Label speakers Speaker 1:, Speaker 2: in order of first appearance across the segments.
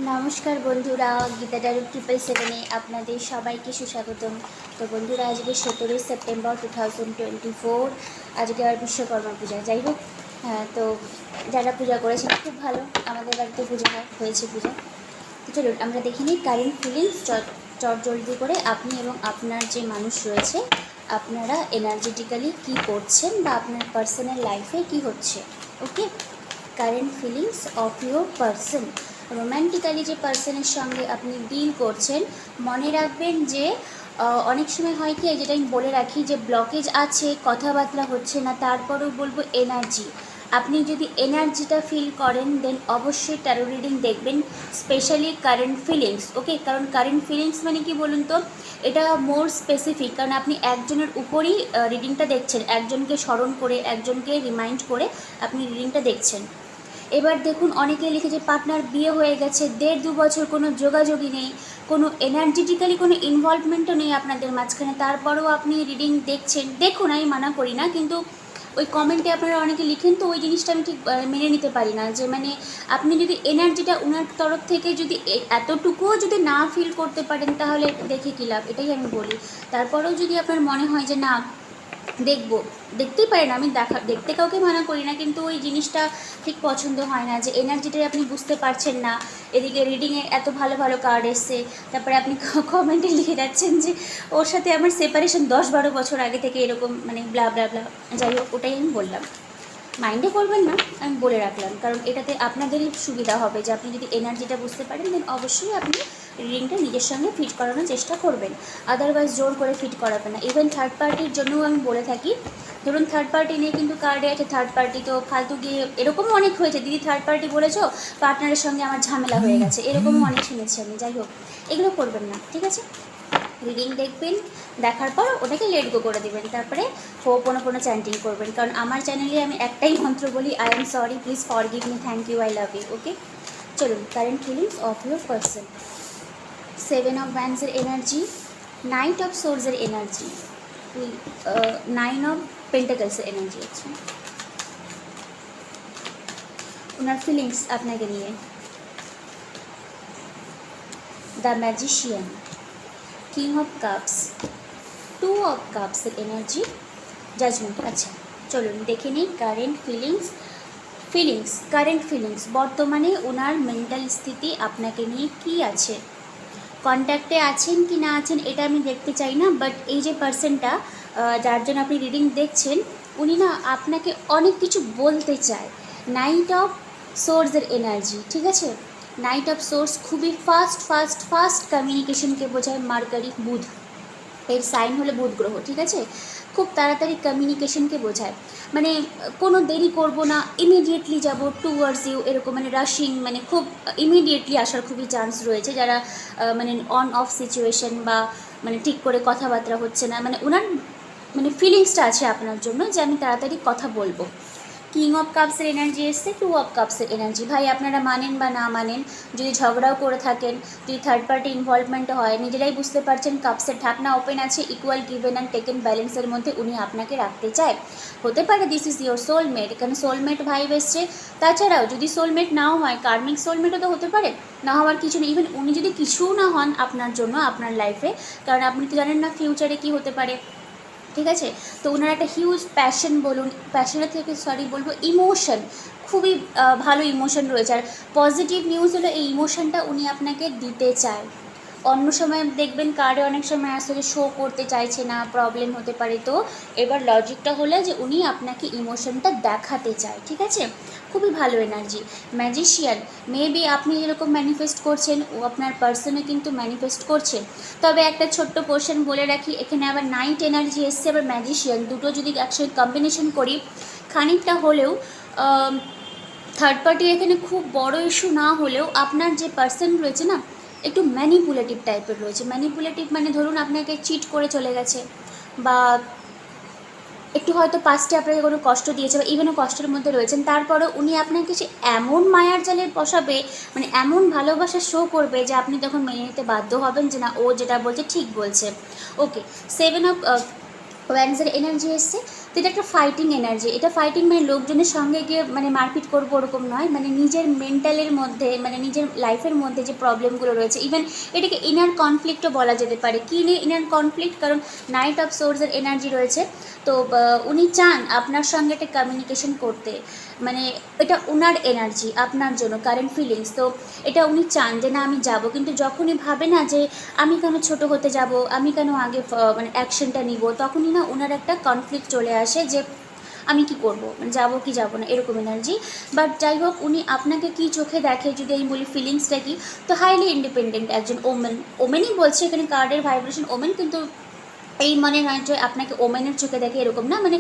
Speaker 1: নমস্কার বন্ধুরা, গীতা ডারু 777-এ আপনাদের সবাইকে সুস্বাগতম। তো বন্ধুরা, আজকে 17 সেপ্টেম্বর 2024, আজকে আর বিশ্বকর্মা পূজা। যাই হোক, তো যারা পূজা করেছেন খুব ভালো, আমাদের বাড়িতে পূজা হয়েছে পূজা। তো চলুন আমরা দেখে নিই কারেন্ট ফিলিংস চট জলদি করে আপনি এবং আপনার যে মানুষ রয়েছে আপনারা এনার্জেটিক্যালি কী করছেন বা আপনার পার্সোনাল লাইফে কী হচ্ছে। Okay, current feelings of your person. Romantically যে পার্সনের সঙ্গে আপনি ডিল করছেন, মনে রাখবেন যে অনেক সময় হয় কি, যেটা আমি বলে রাখি, যে ব্লকেজ আছে, কথাবার্তা হচ্ছে না, তারপরেও বলবো এনার্জি। আপনি যদি এনার্জিটা ফিল করেন দেন অবশ্যই ট্যারো রিডিং দেখবেন, স্পেশালি কারেন্ট ফিলিংস। ওকে, কারণ কারেন্ট ফিলিংস মানে কি বলুন তো, এটা মোর স্পেসিফিক, কারণ আপনি একজনের উপরই রিডিংটা দেখছেন, একজনকে স্মরণ করে, একজনকে রিমাইন্ড করে আপনি রিডিংটা দেখছেন। এবার দেখুন, অনেকে লিখেছে পার্টনার বিয়ে হয়ে গেছে, 1.5-2 বছর কোনো যোগাযোগই নেই, কোনো এনার্জেটিক্যালি কোনো ইনভলভমেন্টও নেই আপনাদের মাঝখানে, তারপরেও আপনি রিডিং দেখছেন। দেখুন, আমি মানা করি না, কিন্তু ওই কমেন্টে আপনারা অনেকে লিখেন, তো ওই জিনিসটা আমি ঠিক মেনে নিতে পারি না, যে মানে আপনি যদি এনার্জিটা ওনার তরফ থেকে যদি এতটুকুও যদি না ফিল করতে পারেন, তাহলে দেখে কী লাভ, এটাই আমি বলি। তারপরেও যদি আপনার মনে হয় যে না দেখতেই পারেন, আমি দেখতে কাউকে মানা করি না, কিন্তু ওই জিনিসটা ঠিক পছন্দ হয় না, যে এনার্জিটাই আপনি বুঝতে পারছেন না। এদিকে রিডিংয়ে এত ভালো ভালো কার্ড এসছে, তারপরে আপনি কমেন্টে লিখে যাচ্ছেন যে ওর সাথে আমার সেপারেশন 10-12 বছর আগে থেকে, এরকম মানে ব্লা ব্লা ব্লা। যাই হোক, ওটাই আমি বললাম, মাইন্ডে করবেন না, আমি বলে রাখলাম, কারণ এটাতে আপনাদেরই সুবিধা হবে, যে আপনি যদি এনার্জিটা বুঝতে পারেন দেন অবশ্যই আপনি রিডিংটা নিজের সঙ্গে ফিট করানোর চেষ্টা করবেন, আদারওয়াইজ জোর করে ফিট করাবেন না। ইভেন থার্ড পার্টির জন্যও আমি বলে থাকি, ধরুন থার্ড পার্টি নিয়ে কিন্তু কার্ডে আছে, থার্ড পার্টি তো ফালতু গিয়ে, এরকমও অনেক হয়েছে, দিদি থার্ড পার্টি বলেছো, পার্টনারের সঙ্গে আমার ঝামেলা হয়ে গেছে, এরকমও অনেক শুনেছি আমি। যাই হোক, এগুলো করবেন না, ঠিক আছে? রিডিং দেখবেন, দেখার পর ওটাকে লেট গো করে দেবেন, তারপরে কোনো চ্যান্টিং করবেন, কারণ আমার চ্যানেলে আমি একটাই মন্ত্র বলি, I am sorry, please forgive me, thank you, I love you. Okay, চলুন current feelings of your person. 7 of ওয়ান্ডসের এনার্জি, নাইট অফ সোর্সের এনার্জি, 9 অফ পেন্টাকলসের এনার্জি আছে ওনার ফিলিংস আপনাকে নিয়ে। The magician, king of cups, 2 of কাপসের energy, judgement. আচ্ছা, চলুন দেখে নিই কারেন্ট ফিলিংস বর্তমানে ওনার মেন্টাল স্থিতি আপনাকে নিয়ে কি আছে, কন্ট্যাক্টে আছেন কি না আছেন এটা আমি দেখতে চাই না, বাট এই যে পার্সনটা যার জন্য আপনি রিডিং দেখছেন, উনি না আপনাকে অনেক কিছু বলতে চায়। নাইট অফ সোর্সের এনার্জি, ঠিক আছে? নাইট অফ সোর্স খুবই ফাস্ট কমিউনিকেশনকে বোঝায়। মার্কারি, বুধ, এর সাইন হলো বুধ গ্রহ, ঠিক আছে? খুব তাড়াতাড়ি কমিউনিকেশনকে বোঝায়, মানে কোনো দেরি করব না, ইমিডিয়েটলি যাব টুয়ার্ডস ইউ, এরকম মানে রাশিং, মানে খুব ইমিডিয়েটলি আসার খুবই চান্স রয়েছে। যারা মানে অন অফ সিচুয়েশন বা মানে ঠিক করে কথাবার্তা হচ্ছে না, মানে ওনার মানে ফিলিংসটা আছে আপনার জন্য যে আমি তাড়াতাড়ি কথা বলবো। কিং অফ কাপসের এনার্জি এসছে, 2 অফ কাপসের এনার্জি। ভাই, আপনারা মানেন বা না মানেন, যদি ঝগড়াও করে থাকেন, যদি থার্ড পার্টি ইনভলভমেন্ট হয়, নিজেরাই বুঝতে পারছেন কাপসের ঢাকনা ওপেন আছে, ইকুয়াল গিভেন অ্যান্ড টেকেন ব্যালেন্সের মধ্যে উনি আপনাকে রাখতে চায়। হতে পারে দিস ইজ ইয়োর সোলমেট, এখানে সোলমেট ভাইব এসছে। তাছাড়াও যদি সোলমেট নাও হয়, কার্মিক সোলমেটও তো হতে পারে, না হওয়ার কিছু নেই। ইভেন উনি যদি কিছুও না হন আপনার জন্য, আপনার লাইফে, কারণ আপনি তো জানেন না ফিউচারে কী হতে পারে, ঠিক আছে? তো ওনার একটা হিউজ প্যাশন, বলুন প্যাশনের থেকে বলবো ইমোশন, খুবই ভালো ইমোশন রয়েছে। আর পজিটিভ নিউজ হলো এই ইমোশনটা উনি আপনাকে দিতে চায়। অন্য সময় দেখবেন কার্ডে অনেক সময় আসলে শো করতে চাইছে না, প্রবলেম হতে পারে। তো এবার লজিকটা হলো যে উনি আপনাকে ইমোশনটা দেখাতে চায়, ঠিক আছে? খুবই ভালো এনার্জি। ম্যাজিশিয়ান, মেবি আপনি যেরকম ম্যানিফেস্ট করছেন, ও আপনার পার্সনে কিন্তু ম্যানিফেস্ট করছে। তবে একটা ছোট্ট কোশ্চেন বলে রাখি, এখানে আবার নাইট এনার্জি এসছে, আবার ম্যাজিশিয়ান, দুটো যদি একসাথে কম্বিনেশন করি, খানিকটা হলেও থার্ড পার্টি এখানে খুব বড় ইস্যু না হলেও আপনার যে পার্সন রয়েছে না, একটু ম্যানিপুলেটিভ টাইপের রয়েছে। ম্যানিপুলেটিভ মানে ধরুন আপনাকে চিট করে চলে গেছে, বা একটু হয়তো পাস্টে আপনাকে কোনো কষ্ট দিয়েছে, বা ইভেনও কষ্টের মধ্যে রয়েছেন, তারপরেও উনি আপনাকে সে এমন মায়ার জালে বসাবে, মানে এমন ভালোবাসা শো করবে যে আপনি তখন মেনে নিতে বাধ্য হবেন যে না, ও যেটা বলছে ঠিক বলছে। ওকে, 7 অফ ওয়ান্ডসের এনার্জি এসছে, তো এটা একটা ফাইটিং এনার্জি। এটা ফাইটিং মানে লোকজনের সঙ্গে গিয়ে মানে মারপিট করবো ওরকম নয়, মানে নিজের মেন্টালের মধ্যে মানে নিজের লাইফের মধ্যে যে প্রবলেমগুলো রয়েছে, ইভেন এটাকে ইনার কনফ্লিক্টও বলা যেতে পারে। কী নিয়ে ইনার কনফ্লিক্ট? কারণ নাইট অফ সোর্সের এনার্জি রয়েছে, তো উনি চান আপনার সঙ্গে একটা কমিউনিকেশন করতে, মানে এটা ওনার এনার্জি আপনার জন্য কারেন্ট ফিলিংস। তো এটা উনি চান যে না আমি যাব, কিন্তু যখনই ভাবে না যে আমি কেন ছোট হতে যাব, আমি কেন আগে মানে অ্যাকশনটা নিব, তখনই না ওনার একটা কনফ্লিক্ট চলে আসে যে আমি কি করব, মানে যাবো কি যাবো না, এরকম এনার্জি। বাট যাই হোক, উনি আপনাকে কি চোখে দেখে যদি আমি বলি ফিলিংসটা কি, তো হাইলি ইন্ডিপেন্ডেন্ট একজন ওমেন। ওমেনই বলছে এখানে, কার্ডের ভাইব্রেশন ওমেন, কিন্তু এই মানে নয় যে আপনাকে ওমেনের চোখে দেখে এরকম না, মানে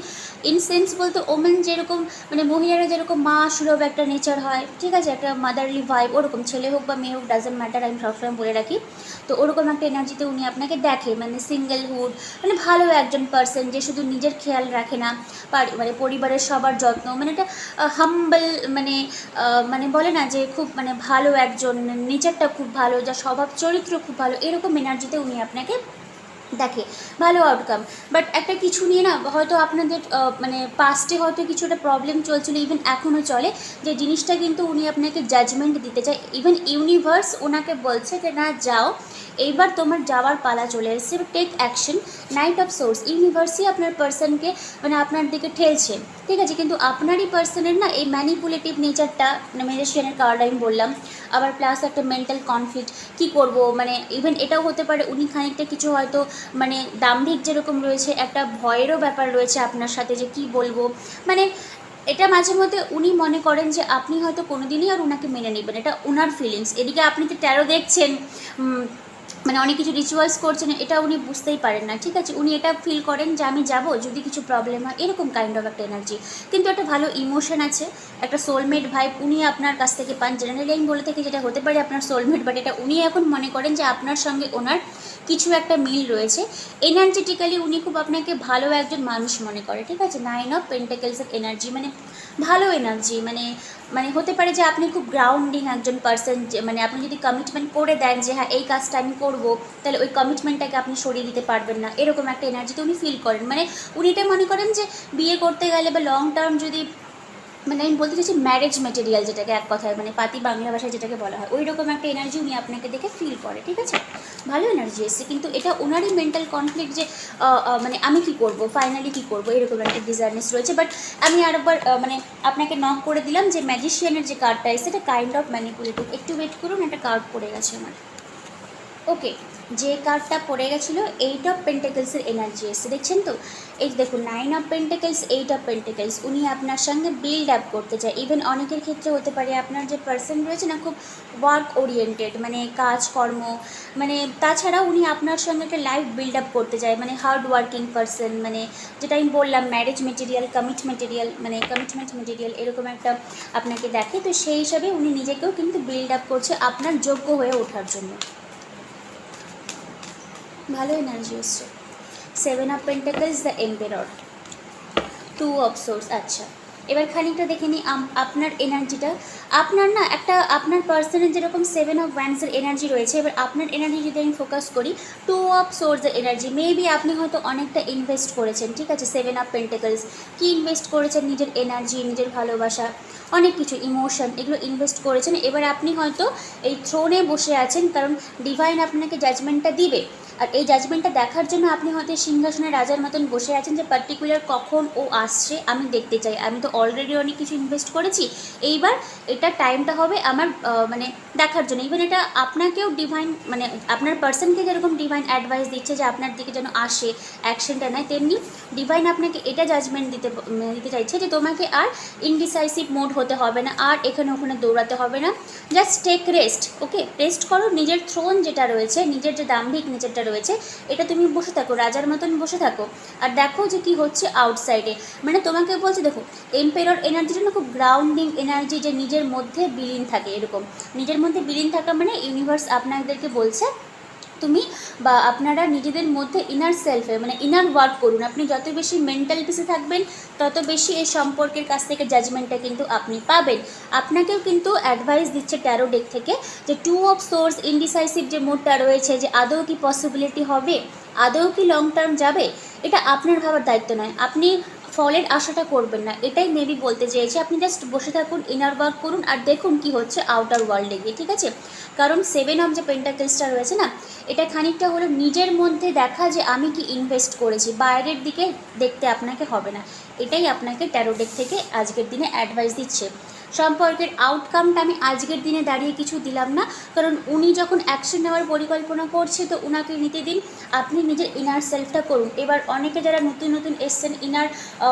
Speaker 1: ইন সেন্স বলতে ওমেন যেরকম মানে মহিলারা যেরকম মা সুলভ একটা নেচার হয়, ঠিক আছে, একটা মাদারলি ভাইব, ওরকম ছেলে হোক বা মেয়ে হোক ডাজেন্ট ম্যাটার, আমি সবসময় বলে রাখি। তো ওরকম একটা এনার্জিতে উনি আপনাকে দেখে, মানে সিঙ্গেলহুড, মানে ভালো একজন পার্সন যে শুধু নিজের খেয়াল রাখে না, মানে পরিবারের সবার যত্ন, মানে একটা হাম্বল, মানে মানে বলে না যে খুব মানে ভালো একজন, নেচারটা খুব ভালো, যা স্বভাব চরিত্র খুব ভালো, এরকম এনার্জিতে উনি আপনাকে দেখে, ভালো আউটকাম। বাট একটা কিছু নিয়ে না হয়তো আপনাদের মানে পাস্টে হয়তো কিছুটা প্রবলেম চলছিল, ইভেন এখনও চলে, যে জিনিসটা কিন্তু উনি আপনাকে জাজমেন্ট দিতে চায়। ইভেন ইউনিভার্স ওনাকে বলছে যে না যাও, এইবার তোমার যাওয়ার পালা চলে এসেছে, take action. Knight of swords, ইউনিভার্সই আপনার পার্সনকে মানে আপনার দিকে ঠেলছে, ঠিক আছে, কিন্তু আপনারই পার্সনের না এই ম্যানিপুলেটিভ নেচারটা, মানে ম্যাজিশিয়ানের কার্ড আমি বললাম, আবার প্লাস একটা মেন্টাল কনফ্লিক্ট, কী করব, মানে ইভেন এটাও হতে পারে উনি খানিকটা কিছু হয়তো মানে দাম্ভিক যেরকম রয়েছে, একটা ভয়েরও ব্যাপার রয়েছে আপনার সাথে যে কি বলবো, মানে এটা মাঝে মধ্যে উনি মনে করেন যে আপনি হয়তো কোনোদিনই আর ওনাকে মেনে নেবেন, এটা ওনার ফিলিংস। এদিকে আপনি তো ট্যারো দেখছেন, মানে অনেক কিছু রিচুয়ালস করছেন, এটা উনি বুঝতেই পারেন না, ঠিক আছে, উনি এটা ফিল করেন যে আমি যাব যদি কিছু প্রবলেম হয়, এরকম কাইন্ড অফ একটা এনার্জি। কিন্তু একটা ভালো ইমোশন আছে, একটা সোলমেট ভাইব উনি আপনার কাছ থেকে পান। জেনারেলি আমি বলে থাকি যেটা হতে পারে আপনার সোলমেট, বাট এটা উনি এখন মনে করেন যে আপনার সঙ্গে ওনার কিছু একটা মিল রয়েছে। এনার্জেটিক্যালি উনি খুব আপনাকে ভালো একজন মানুষ মনে করে, ঠিক আছে। 9 অফ পেন্টাকেলসের এনার্জি মানে ভালো এনার্জি, মানে মানে হতে পারে যে আপনি খুব গ্রাউন্ডিং একজন পার্সন, যে মানে আপনি যদি কমিটমেন্ট করে দেন যে হ্যাঁ এই কাজটা আমি করবো, তাহলে ওই কমিটমেন্টটাকে আপনি সরিয়ে দিতে পারবেন না, এরকম একটা এনার্জিতে উনি ফিল করেন। মানে উনি এটা মনে করেন যে বিয়ে করতে গেলে বা লং টার্ম যদি, মানে আমি বলতে চাইছি ম্যারেজ মেটেরিয়াল, যেটাকে এক কথায় মানে পাতি বাংলা ভাষায় যেটাকে বলা হয়, ওই রকম একটা এনার্জি উনি আপনাকে দেখে ফিল করে, ঠিক আছে, ভালো এনার্জি এসছে। কিন্তু এটা ওনারই মেন্টাল কনফ্লিক্ট যে মানে আমি কি করব, ফাইনালি কি করব, এরকম একটা ডিজায়ারনেস রয়েছে। বাট আমি আরেকবার মানে আপনাকে নক করে দিলাম যে ম্যাজিশিয়ানের যে কার্ডটা এসেছে এটা কাইন্ড অফ ম্যানিপুলেটিভ। একটু ওয়েট করুন, একটা কার্ড পড়ে গেছে আমার। ওকে, যে কার্ডটা পড়ে গেছিলো 8 অফ পেন্টাকেলসের এনার্জি এসছে, দেখছেন তো, এই দেখুন 9 অফ পেন্টাকেলস, 8 অফ পেন্টাকেলস, উনি আপনার সঙ্গে বিল্ড আপ করতে চায়। ইভেন অনেকের ক্ষেত্রে হতে পারে আপনার যে পার্সন রয়েছে না খুব ওয়ার্ক ওরিয়েন্টেড, মানে কাজকর্ম, মানে তাছাড়া উনি আপনার সঙ্গে একটা লাইফ বিল্ড আপ করতে চায়, মানে হার্ড ওয়ার্কিং পার্সন, মানে যেটা আমি বললাম ম্যারেজ মেটেরিয়াল, মানে কমিটমেন্ট মেটেরিয়াল, এরকম একটা আপনাকে দেখে। তো সেই হিসাবে উনি নিজেকেও কিন্তু বিল্ড আপ করছে আপনার যোগ্য হয়ে ওঠার জন্য। ভালো এনার্জি এসছে। 7 of pentacles, the emperor, 2 of swords. আচ্ছা, এবার খানিকটা দেখে নিই আপনার এনার্জিটা। আপনার না একটা আপনার পার্সনের যেরকম 7 অফ ওয়ান্ডসের এনার্জি রয়েছে, এবার আপনার এনার্জি যদি আমি ফোকাস করি 2 অফ সোর্সের এনার্জি। মেবি আপনি হয়তো অনেকটা ইনভেস্ট করেছেন, ঠিক আছে। 7 অফ পেন্টাকেলস, কী ইনভেস্ট করেছেন? নিজের এনার্জি, নিজের ভালোবাসা, অনেক কিছু ইমোশন, এগুলো ইনভেস্ট করেছেন। এবার আপনি হয়তো এই থ্রোনে বসে আছেন, কারণ ডিভাইন আপনাকে জাজমেন্টটা দিবে, আর এই জাজমেন্টটা দেখার জন্য আপনি হয়তো সিংহাসনে রাজার মতন বসে আছেন, যে পার্টিকুলার কখন ও আসছে আমি দেখতে চাই। আমি তো অলরেডি অনেক কিছু ইনভেস্ট করেছি, এইবার এটা টাইমটা হবে আমার মানে দেখার জন্য। ইভেন এটা আপনাকেও ডিভাইন, মানে আপনার পার্সনকে যেরকম ডিভাইন অ্যাডভাইস দিচ্ছে যে আপনার দিকে যেন আসে, অ্যাকশনটা নেয়, তেমনি ডিভাইন আপনাকে এটা জাজমেন্ট দিতে চাইছে যে তোমাকে আর ইনডিসাইসিভ মোড হতে হবে না, আর এখানে ওখানে দৌড়াতে হবে না, জাস্ট টেক রেস্ট। ওকে, রেস্ট করো, নিজের থ্রোন যেটা রয়েছে, নিজের যে দাম্ভিক নেচারটা রয়েছে, এটা তুমি বসে থাকো, রাজার মতন বসে থাকো, আর দেখো যে কি হচ্ছে আউটসাইডে। মানে তোমাকে বলছে, দেখো এম্পেরর এনার্জিটা না খুব গ্রাউন্ডিং এনার্জি, যে নিজের মধ্যে বিলীন থাকে, এরকম নিজের মধ্যে বিলীন থাকা, মানে ইউনিভার্স আপনাদেরকে বলছে তুমি বা আপনারা নিজেদের মধ্যে ইনার সেলফে মানে ইনার ওয়ার্ক করুন। আপনি যত বেশি মেন্টাল পিসে থাকবেন, তত বেশি এই সম্পর্কের কাছ থেকে জাজমেন্টটা কিন্তু আপনি পাবেন। আপনাকেও কিন্তু অ্যাডভাইস দিচ্ছে ট্যারো ডেক থেকে যে 2 অফ সোর্স, ইনডিসাইসিভ যে মোডটা রয়েছে, যে আদৌ কি পসিবিলিটি হবে, আদৌ কি লং টার্ম যাবে, এটা আপনার ভাবার দায়িত্ব নয়। আপনি ফলের আশাটা করবেন না, এটাই মেবি বলতে চেয়েছি। আপনি জাস্ট বসে থাকুন, ইনার ওয়ার্ক করুন, আর দেখুন কি হচ্ছে আউটার ওয়ার্ল্ডে গিয়ে, ঠিক আছে? কারণ 7 অফ যে পেন্টাকেলসটা রয়েছে না, এটা খানিকটা হলো নিজের মধ্যে দেখা যে আমি কি ইনভেস্ট করেছি, বাইরের দিকে দেখতে আপনাকে হবে না। এটাই আপনাকে ট্যারো ডেক থেকে আজকের দিনে অ্যাডভাইস দিচ্ছে। সম্পর্কের আউটকামটা আমি আজকের দিনে দাঁড়িয়ে কিছু দিলাম না, কারণ উনি যখন অ্যাকশন নেওয়ার পরিকল্পনা করছে তো উনাকে নিতে দিন, আপনি নিজের ইনার সেলফটা করুন। এবার অনেকে যারা নতুন নতুন এসছেন, ইনার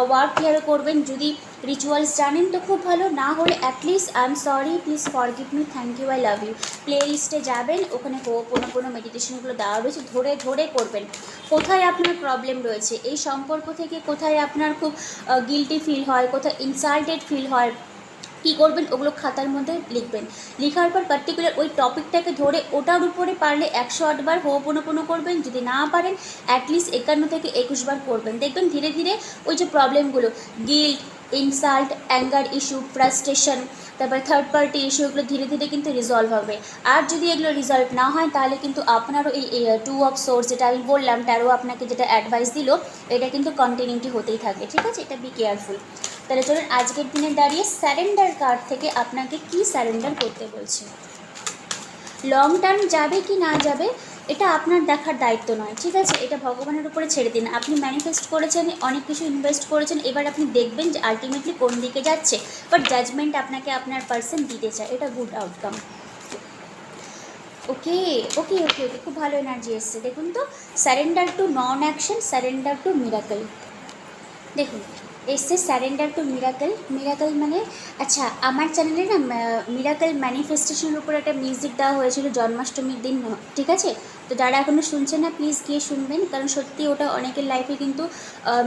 Speaker 1: ওয়ার্ক কীভাবে করবেন, যদি রিচুয়ালস জানেন তো খুব ভালো, না হলে at least I am sorry, please forgive me, thank you, I love you play লিস্টে যাবেন, ওখানে কোনো মেডিটেশনগুলো দেওয়া রয়েছে, ধরে ধরে করবেন। কোথায় আপনার প্রবলেম রয়েছে এই সম্পর্ক থেকে, কোথায় আপনার খুব গিল্টি ফিল হয়, কোথায় ইনসাল্টেড ফিল হয়, কী করবেন ওগুলো খাতার মধ্যে লিখবেন। লেখার পর পার্টিকুলার ওই টপিকটাকে ধরে ওটার উপরে পারলে 108 বার হোপোনোপোনো করবেন, যদি না পারেন অ্যাটলিস্ট 51 থেকে 21 বার করবেন। দেখবেন ধীরে ধীরে ওই যে প্রবলেমগুলো, guilt, insult, anger issue, frustration, তারপর থার্ড পার্টি ইস্যু, এগুলো ধীরে ধীরে কিন্তু রিজলভ হবে। আর যদি এগুলো রিজলভ না হয় তাহলে কিন্তু আপনারও এই 2 অফ সোর্স যেটা আমি বললাম, ট্যারো আপনাকে যেটা অ্যাডভাইস দিল, এটা কিন্তু কন্টিনিউটি হতেই থাকে, ঠিক আছে? এটা বি কেয়ারফুল। তাহলে চলুন আজকের দিনে দাঁড়িয়ে স্যারেন্ডার কার্ড থেকে আপনাকে কি স্যারেন্ডার করতে বলছে। লং টার্ম যাবে কি না যাবে এটা আপনার দেখার দায়িত্ব নয়, ঠিক আছে? এটা ভগবানের উপরে ছেড়ে দিন। আপনি ম্যানিফেস্ট করেছেন, অনেক কিছু ইনভেস্ট করেছেন, এবার আপনি দেখবেন যে আলটিমেটলি কোন দিকে যাচ্ছে, বাট জাজমেন্ট আপনাকে আপনার পার্সন দিতে চায়, এটা গুড আউটকাম। ওকে ওকে ওকে ওকে, খুব ভালো এনার্জি এসছে। দেখুন তো, surrender to non action, surrender two miracle. দেখুন এসছে স্যারেন্ডার টু মিরাকল। মিরাকল মানে, আচ্ছা আমার চ্যানেলে না মিরাকল ম্যানিফেস্টেশনের উপর একটা মিউজিক দেওয়া হয়েছিল জন্মাষ্টমীর দিন, ঠিক আছে? তো যারা এখনও শুনছেন না প্লিজ গিয়ে শুনবেন, কারণ সত্যি ওটা অনেকের লাইফে কিন্তু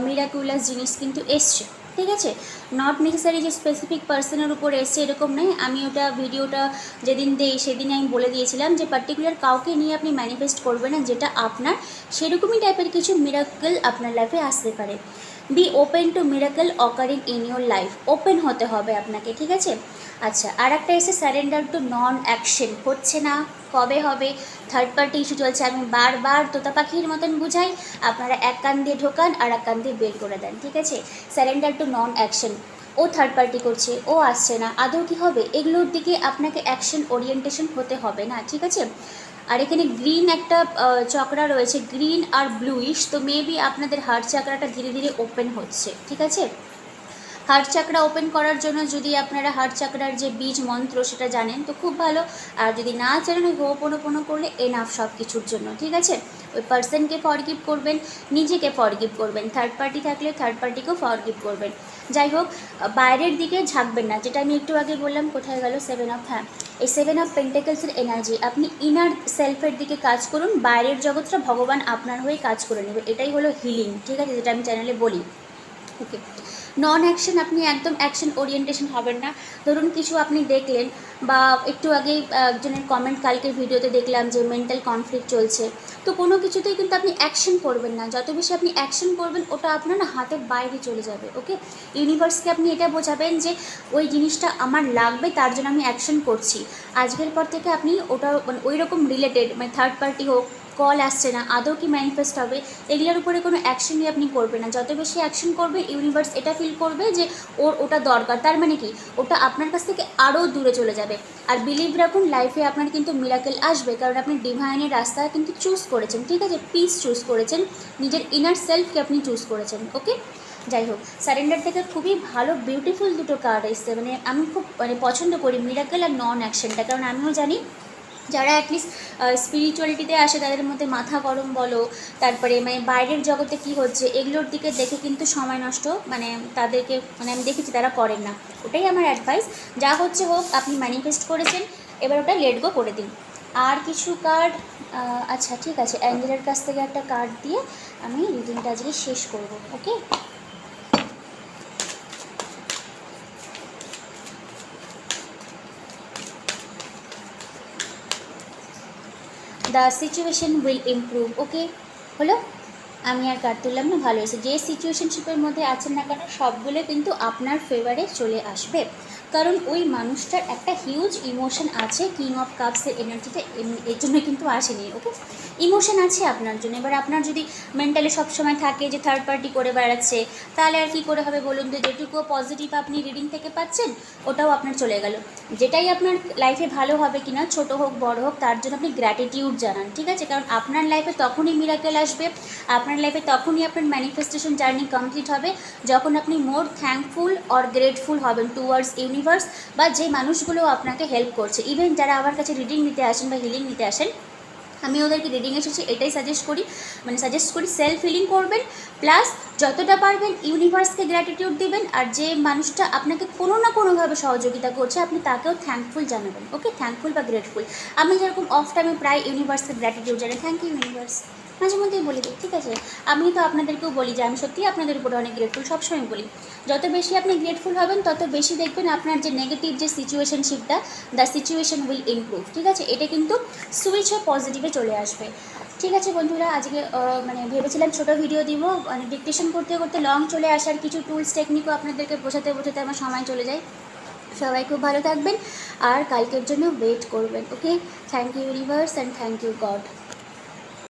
Speaker 1: মিরাকুলাস জিনিস কিন্তু এসছে, ঠিক আছে? নট নেসেসারি যে স্পেসিফিক পার্সনের উপর এসছে এরকম নেই। আমি ওটা ভিডিওটা যেদিন দেই সেদিনে আমি বলে দিয়েছিলাম যে পার্টিকুলার কাউকে নিয়ে আপনি ম্যানিফেস্ট করবেন না, যেটা আপনার সেরকমই টাইপের কিছু মিরাকল আপনার লাইফে আসতে পারে। Be open to miracle occurring in your life, open হতে হবে আপনাকে, ঠিক আছে? আচ্ছা, আর একটা এসে স্যারেন্ডার টু নন অ্যাকশন, হচ্ছে না, কবে হবে? থার্ড পার্টি ইস্যু চলছে, আমি বারবার তোতা পাখির মতন বুঝাই, আপনারা এক কান দিয়ে ঢোকান আর এক কান দিয়ে বের করে দেন, ঠিক আছে? স্যারেন্ডার টু নন অ্যাকশন, ও থার্ড পার্টি করছে, ও আসছে না, আদৌ কী হবে, এগুলোর দিকে আপনাকে অ্যাকশন ওরিয়েন্টেশন হতে হবে না, ঠিক আছে? আর এখানে গ্রিন একটা চক্রা রয়েছে, গ্রিন আর ব্লুইশ, তো মেবি আপনাদের হার্ট চাকরাটা ধীরে ধীরে ওপেন হচ্ছে, ঠিক আছে? হার্ট চাকরা ওপেন করার জন্য যদি আপনারা হার্ট চাকরার যে বীজ মন্ত্র সেটা জানেন তো খুব ভালো, আর যদি না জানেন ওই হোপোনোপোনো করলে এনাফ সব কিছুর জন্য, ঠিক আছে? ওই পার্সনকে ফরগিভ করবেন, নিজেকে ফরগিভ করবেন, থার্ড পার্টি থাকলে থার্ড পার্টিকেও ফরগিভ করবেন। যাই হোক, বাইরের দিকে ঝাঁকবেন না, যেটা আমি একটু আগে বললাম। কোথায় গেল 7 অফ, হ্যাঁ এই 7 অফ পেন্টাকেলসের এনার্জি, আপনি ইনার সেলফের দিকে কাজ করুন, বাইরের জগৎটা ভগবান আপনার হয়ে কাজ করে নেবে, এটাই হলো হিলিং, ঠিক আছে? যেটা আমি চ্যানেলে বলি। ওকে, নন অ্যাকশন, আপনি একদম অ্যাকশন ওরিয়েন্টেশন হবেন না। ধরুন কিছু আপনি দেখলেন, বা একটু আগে একজনের কমেন্ট কালকের ভিডিওতে দেখলাম যে মেন্টাল কনফ্লিক্ট চলছে, তো কোনো কিছুতেই কিন্তু আপনি অ্যাকশন করবেন না। যত বেশি আপনি অ্যাকশন করবেন ওটা আপনার না হাতের বাইরে চলে যাবে। ওকে, ইউনিভার্সকে আপনি এটা বোঝাবেন যে ওই জিনিসটা আমার লাগবে, তার জন্য আমি অ্যাকশন করছি। আজকের পর থেকে আপনি ওটা মানে ওই রকম রিলেটেড, মানে থার্ড পার্টি হোক, কল আসছে না, আদৌ কি ম্যানিফেস্ট হবে, এগুলোর উপরে কোনো অ্যাকশনই আপনি করবেন না। যত বেশি অ্যাকশন করবে ইউনিভার্স এটা ফিল করবে যে ওর ওটা দরকার, তার মানে কি ওটা আপনার কাছ থেকে আরও দূরে চলে যাবে। আর বিলিভ রাখুন লাইফে আপনার কিন্তু মিরাকেল আসবে, কারণ আপনি ডিভাইনের রাস্তা কিন্তু চুজ করেছেন, ঠিক আছে? পিস চুজ করেছেন, নিজের ইনার সেলফকে আপনি চুজ করেছেন। ওকে, যাই হোক, সারেন্ডার থেকে খুবই ভালো বিউটিফুল দুটো কার্ড এসছে, মানে আমি খুব পছন্দ করি মিরাকেল আর নন অ্যাকশনটা, কারণ আমিও জানি যারা অ্যাটলিস্ট স্পিরিচুয়ালিটিতে আসে তাদের মধ্যে মাথা গরম বলো, তারপরে মানে বাইরের জগতে কি হচ্ছে এগুলোর দিকে দেখে কিন্তু সময় নষ্ট মানে তাদেরকে মানে আমি দেখেছি তারা করেন না। ওটাই আমার অ্যাডভাইস, যা হচ্ছে হোক, আপনি ম্যানিফেস্ট করেছেন, এবার ওটা লেট গো করে দিন। আর কিছু কার্ড, আচ্ছা ঠিক আছে, অ্যাঞ্জেলের কাছ থেকে একটা কার্ড দিয়ে আমি রিডিংটা আজকে শেষ করব। ওকে, দ্য সিচুয়েশন উইল ইমপ্রুভ। ওকে, হলো, আমি আর কার্ড তুললাম না, ভালো হয়েছে। যে সিচুয়েশনশিপের মধ্যে আছেন না কেন সবগুলো কিন্তু আপনার ফেভারে চলে আসবে। কারণ ওই মানুষটার একটা হিউজ ইমোশন আছে, কিং অফ কাপসের এনার্জিতে এর জন্য কিন্তু আসেনি। ওকে, ইমোশন আছে আপনার জন্য। এবার আপনার যদি মেন্টালি সবসময় থাকে যে থার্ড পার্টি করে বেড়াচ্ছে, তাহলে আর কী করে হবে বলুন তো? যেটুকু পজিটিভ আপনি রিডিং থেকে পাচ্ছেন ওটাও আপনার চলে গেল। যেটাই আপনার লাইফে ভালো হবে কিনা, ছোট হোক বড় হোক, তার জন্য আপনি গ্র্যাটিটিউড জানান, ঠিক আছে? কারণ আপনার লাইফে তখনই মিরাকেল আসবে, আপনার লাইফে তখনই আপনার ম্যানিফেস্টেশন জার্নি কমপ্লিট হবে, যখন আপনি মোর থ্যাঙ্কফুল অর গ্রেটফুল হবেন টুয়ার্ডস ইউনিভার্স বা যে মানুষগুলো আপনাকে হেল্প করছে। ইভেন যারা আমার কাছে রিডিং নিতে আসেন বা হিলিং নিতে আসেন, আমি ওদেরকে রিডিং এসেছি এটাই সাজেস্ট করি সেলফ হিলিং করবেন, প্লাস যতটা পারবেন ইউনিভার্সকে গ্র্যাটিটিউড দিবেন, আর যে মানুষটা আপনাকে কোনো না কোনোভাবে সহযোগিতা করছে আপনি তাকেও থ্যাঙ্কফুল জানাবেন। ওকে, থ্যাঙ্কফুল বা গ্রেটফুল। আমি যেরকম অফ টাইমে প্রায় ইউনিভার্সকে গ্র্যাটিটিউড জানাই, থ্যাংক ইউ ইউনিভার্স, মাঝে মধ্যেই বলে দিই, ঠিক আছে? আমি তো আপনাদেরকেও বলি যে আমি সত্যিই আপনাদের উপরে অনেক গ্রেটফুল, সবসময় বলি। যত বেশি আপনি গ্রেটফুল হবেন তত বেশি দেখবেন আপনার যে নেগেটিভ যে সিচুয়েশনশিপটা, দ্য সিচুয়েশন উইল ইমপ্রুভ, ঠিক আছে? এটা কিন্তু সুইচ হয়ে পজিটিভে চলে আসবে। ঠিক আছে বন্ধুরা, আজকে ভেবেছিলাম ছোটো ভিডিও দিব, মানে ডিকটেশন করতে করতে লং চলে আসার কিছু টুলস টেকনিকও আপনাদেরকে বোঝাতে বোঝাতে আমার সময় চলে যায়। সবাই খুব ভালো থাকবেন আর কালকের জন্য ওয়েট করবেন। Okay, thank you universe and thank you god.